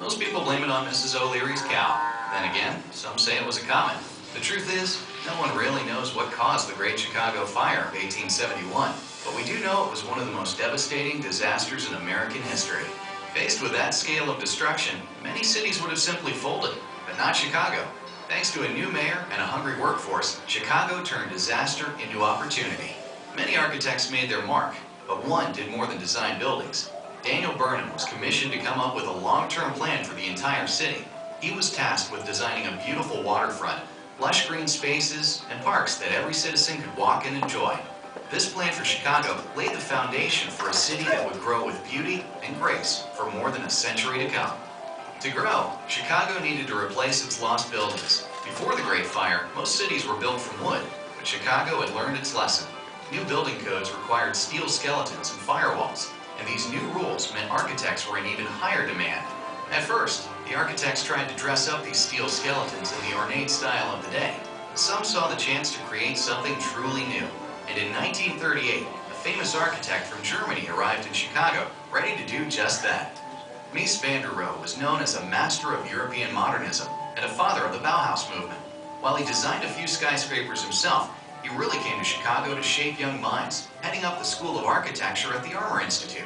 Most people blame it on Mrs. O'Leary's cow. Then again, some say it was a comet. The truth is, no one really knows what caused the Great Chicago Fire of 1871, but we do know it was one of the most devastating disasters in American history. Faced with that scale of destruction, many cities would have simply folded, but not Chicago. Thanks to a new mayor and a hungry workforce, Chicago turned disaster into opportunity. Many architects made their mark, but one did more than design buildings. Daniel Burnham was commissioned to come up with a long-term plan for the entire city. He was tasked with designing a beautiful waterfront, lush green spaces, and parks that every citizen could walk and enjoy. This plan for Chicago laid the foundation for a city that would grow with beauty and grace for more than a century to come. To grow, Chicago needed to replace its lost buildings. Before the Great Fire, most cities were built from wood, but Chicago had learned its lesson. New building codes required steel skeletons and firewalls, and these new rules meant architects were in even higher demand. At first, the architects tried to dress up these steel skeletons in the ornate style of the day. Some saw the chance to create something truly new. And in 1938, a famous architect from Germany arrived in Chicago, ready to do just that. Mies van der Rohe was known as a master of European modernism and a father of the Bauhaus movement. While he designed a few skyscrapers himself, he really came to Chicago to shape young minds, heading up the School of Architecture at the Armour Institute.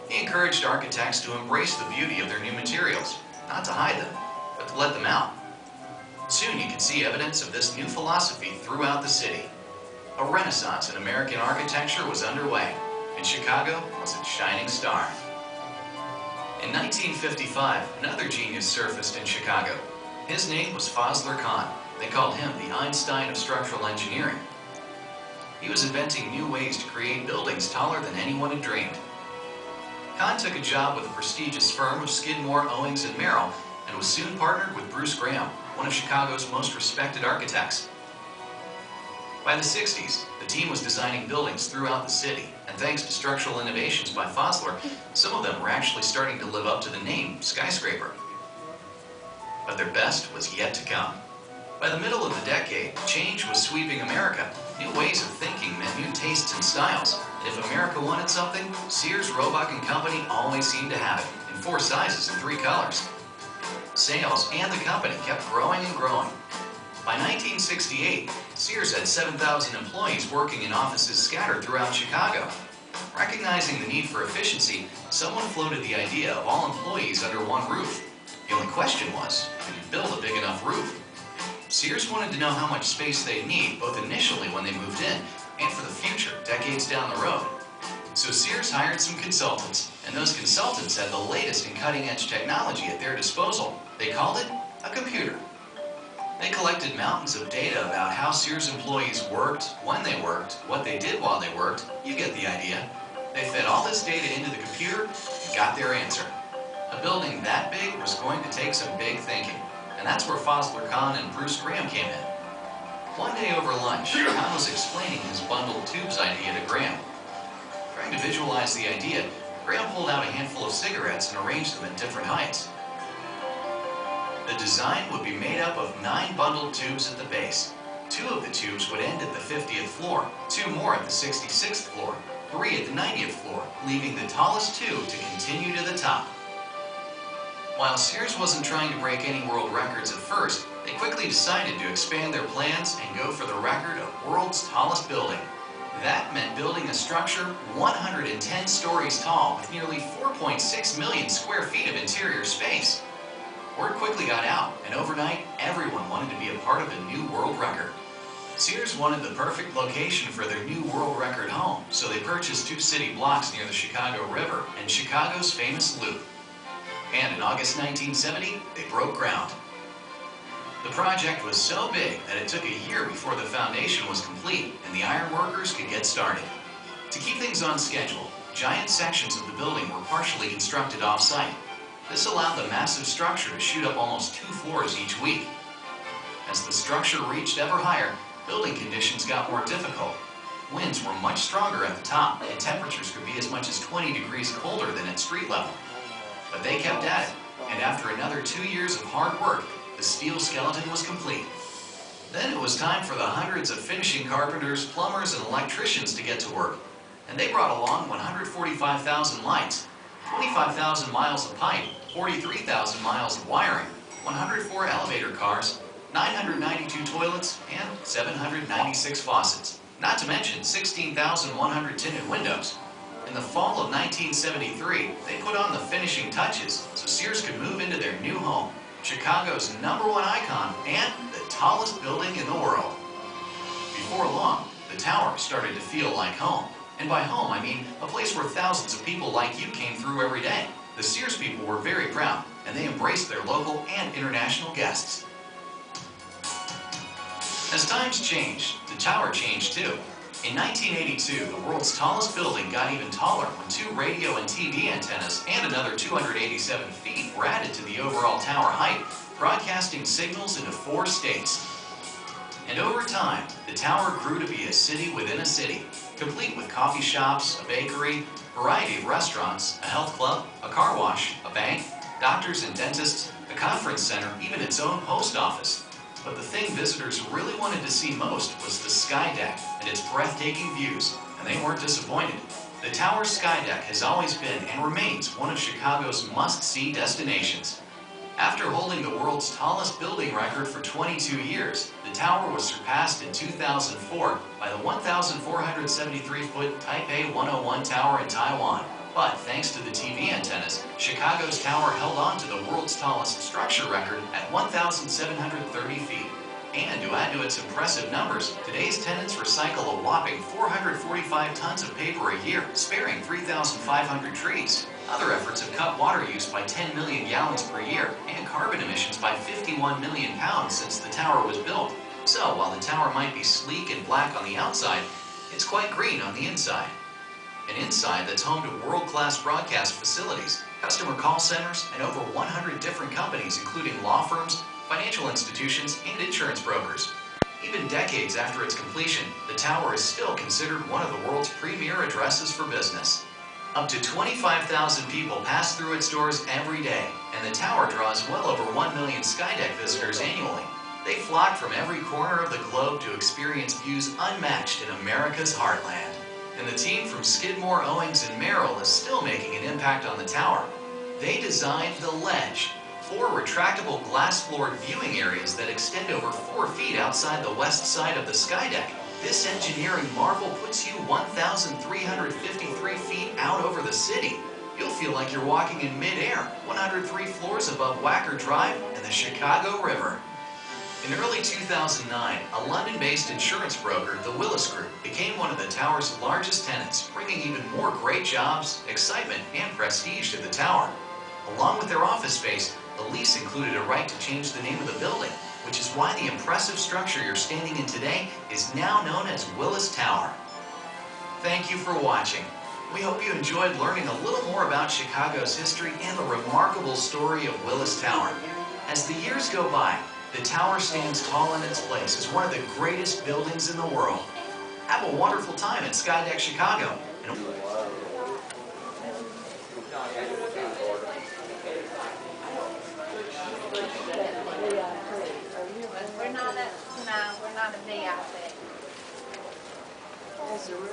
He encouraged architects to embrace the beauty of their new materials, not to hide them, but to let them out. Soon you could see evidence of this new philosophy throughout the city. A renaissance in American architecture was underway, and Chicago was its shining star. In 1955, another genius surfaced in Chicago. His name was Fazlur Khan. They called him the Einstein of structural engineering. He was inventing new ways to create buildings taller than anyone had dreamed. Khan took a job with the prestigious firm of Skidmore, Owings and Merrill, and was soon partnered with Bruce Graham, one of Chicago's most respected architects. By the 60s, the team was designing buildings throughout the city, and thanks to structural innovations by Fazlur, some of them were actually starting to live up to the name skyscraper. But their best was yet to come. By the middle of the decade, change was sweeping America. New ways of thinking meant new tastes and styles. And if America wanted something, Sears, Roebuck and Company always seemed to have it, in 4 sizes and 3 colors. Sales and the company kept growing and growing. By 1968, Sears had 7,000 employees working in offices scattered throughout Chicago. Recognizing the need for efficiency, someone floated the idea of all employees under one roof. The only question was, could you build a big enough roof? Sears wanted to know how much space they'd need, both initially when they moved in, and for the future, decades down the road. So Sears hired some consultants, and those consultants had the latest in cutting-edge technology at their disposal. They called it a computer. They collected mountains of data about how Sears employees worked, when they worked, what they did while they worked. You get the idea. They fed all this data into the computer and got their answer. A building that big was going to take some big thinking, and that's where Fazlur Khan and Bruce Graham came in. One day over lunch, Khan was explaining his bundled tubes idea to Graham. Trying to visualize the idea, Graham pulled out a handful of cigarettes and arranged them at different heights. The design would be made up of 9 bundled tubes at the base. 2 of the tubes would end at the 50th floor, 2 more at the 66th floor, 3 at the 90th floor, leaving the tallest 2 to continue to the top. While Sears wasn't trying to break any world records at first, they quickly decided to expand their plans and go for the record of world's tallest building. That meant building a structure 110 stories tall with nearly 4.6 million square feet of interior space. Word quickly got out, and overnight, everyone wanted to be a part of a new world record. Sears wanted the perfect location for their new world record home, so they purchased 2 city blocks near the Chicago River and Chicago's famous Loop. And in August 1970, they broke ground. The project was so big that it took a year before the foundation was complete and the iron workers could get started. To keep things on schedule, giant sections of the building were partially constructed off-site. This allowed the massive structure to shoot up almost 2 floors each week. As the structure reached ever higher, building conditions got more difficult. Winds were much stronger at the top, and temperatures could be as much as 20 degrees colder than at street level. But they kept at it, and after another 2 years of hard work, the steel skeleton was complete. Then it was time for the hundreds of finishing carpenters, plumbers, and electricians to get to work, and they brought along 145,000 lights. 25,000 miles of pipe, 43,000 miles of wiring, 104 elevator cars, 992 toilets, and 796 faucets. Not to mention 16,100 tinted windows. In the fall of 1973, they put on the finishing touches so Sears could move into their new home, Chicago's #1 icon and the tallest building in the world. Before long, the tower started to feel like home. And by home, I mean a place where thousands of people like you came through every day. The Sears people were very proud, and they embraced their local and international guests. As times changed, the tower changed too. In 1982, the world's tallest building got even taller when 2 radio and TV antennas and another 287 feet were added to the overall tower height, broadcasting signals into 4 states. And over time, the tower grew to be a city within a city, complete with coffee shops, a bakery, a variety of restaurants, a health club, a car wash, a bank, doctors and dentists, a conference center, even its own post office. But the thing visitors really wanted to see most was the sky deck and its breathtaking views, and they weren't disappointed. The tower sky deck has always been and remains one of Chicago's must-see destinations. After holding the world's tallest building record for 22 years, the tower was surpassed in 2004 by the 1,473-foot Taipei 101 Tower in Taiwan. But thanks to the TV antennas, Chicago's tower held on to the world's tallest structure record at 1,730 feet. And to add to its impressive numbers, today's tenants recycle a whopping 445 tons of paper a year, sparing 3,500 trees. Other efforts have cut water use by 10 million gallons per year and carbon emissions by 51 million pounds since the tower was built. So while the tower might be sleek and black on the outside, it's quite green on the inside. An inside that's home to world-class broadcast facilities, customer call centers, and over 100 different companies including law firms, financial institutions, and insurance brokers. Even decades after its completion, the tower is still considered one of the world's premier addresses for business. Up to 25,000 people pass through its doors every day, and the tower draws well over 1 million Skydeck visitors annually. They flock from every corner of the globe to experience views unmatched in America's heartland. And the team from Skidmore, Owings, and Merrill is still making an impact on the tower. They designed the Ledge, 4 retractable glass-floored viewing areas that extend over 4 feet outside the west side of the Skydeck. This engineering marvel puts you 1,353 feet out over the city. You'll feel like you're walking in mid-air, 103 floors above Wacker Drive and the Chicago River. In early 2009, a London-based insurance broker, the Willis Group, became one of the tower's largest tenants, bringing even more great jobs, excitement, and prestige to the tower. Along with their office space, the lease included a right to change the name of the building, which is why the impressive structure you're standing in today is now known as Willis Tower. Thank you for watching. We hope you enjoyed learning a little more about Chicago's history and the remarkable story of Willis Tower. As the years go by, the tower stands tall in its place as one of the greatest buildings in the world. Have a wonderful time at Skydeck Chicago. We're not a VIP. Is the room?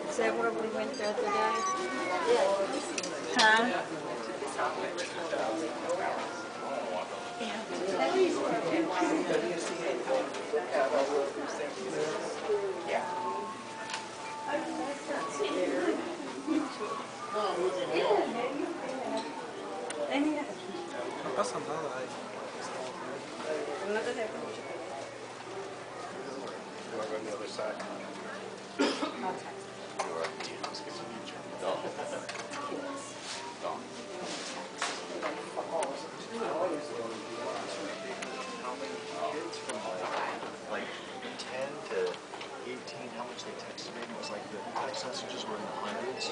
Is that where we went the other day? Huh? No pasa nada ahí. No te dejo. You want to go to the other side? Like 10 to 18, how much they texted me, it was like the text messages were in the hundreds.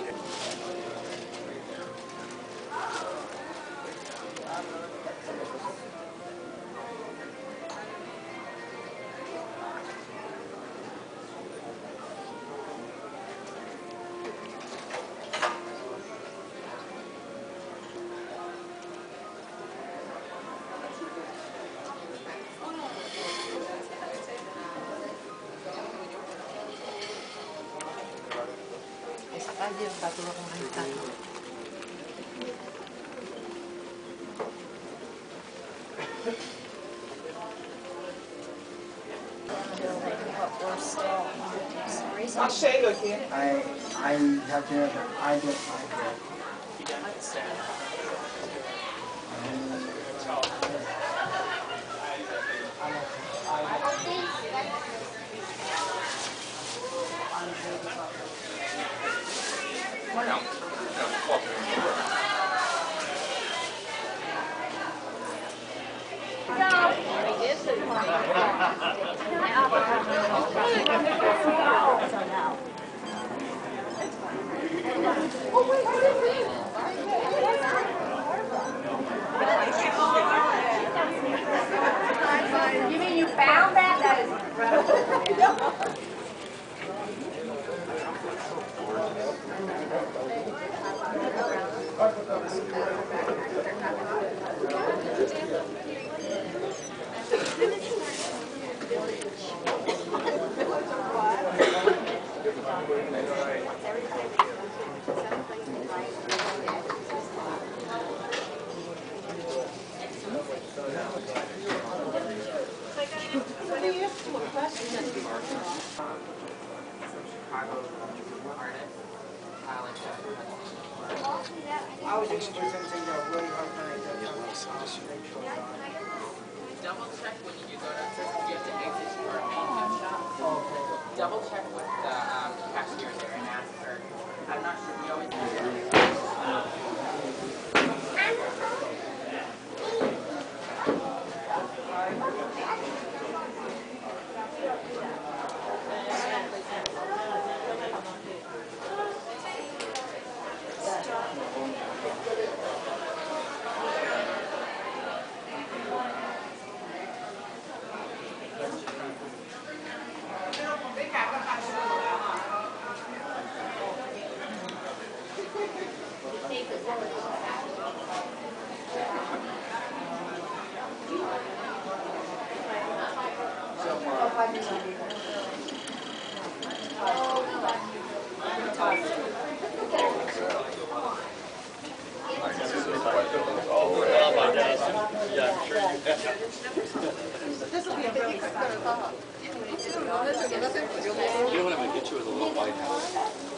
I'll share it again. I have to identify that. You mean you found that? That is incredible. I was just presenting the really hard Double check when you go downstairs if you have to exit for a main gift shop. Double check with the cashier there and ask her. I'm not sure. We always. This will be a really special. You know what I'm going to get you is a little White House.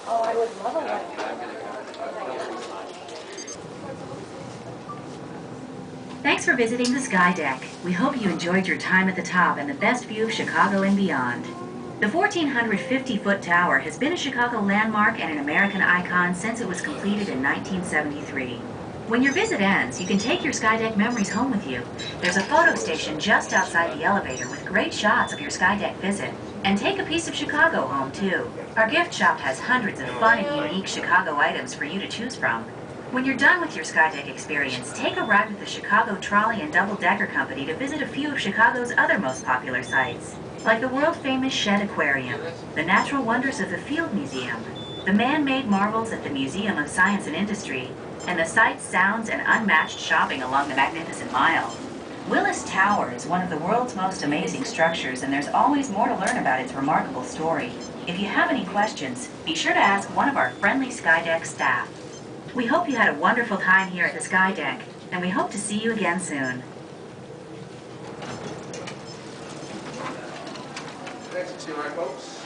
Oh, I would love a And I'm going to Thanks for visiting the Sky Deck. We hope you enjoyed your time at the top and the best view of Chicago and beyond. The 1,450-foot tower has been a Chicago landmark and an American icon since it was completed in 1973. When your visit ends, you can take your Skydeck memories home with you. There's a photo station just outside the elevator with great shots of your Skydeck visit. And take a piece of Chicago home, too. Our gift shop has hundreds of fun and unique Chicago items for you to choose from. When you're done with your Skydeck experience, take a ride with the Chicago Trolley and Double-Decker Company to visit a few of Chicago's other most popular sites, like the world-famous Shed Aquarium, the natural wonders of the Field Museum, the man-made marvels at the Museum of Science and Industry, and the sights, sounds, and unmatched shopping along the Magnificent Mile. WILLIS Tower is one of the world's most amazing structures, and there's always more to learn about its remarkable story. If you have any questions, be sure to ask one of our friendly Skydeck staff. We hope you had a wonderful time here at the Skydeck, and we hope to see you again soon. Next to you, right, folks?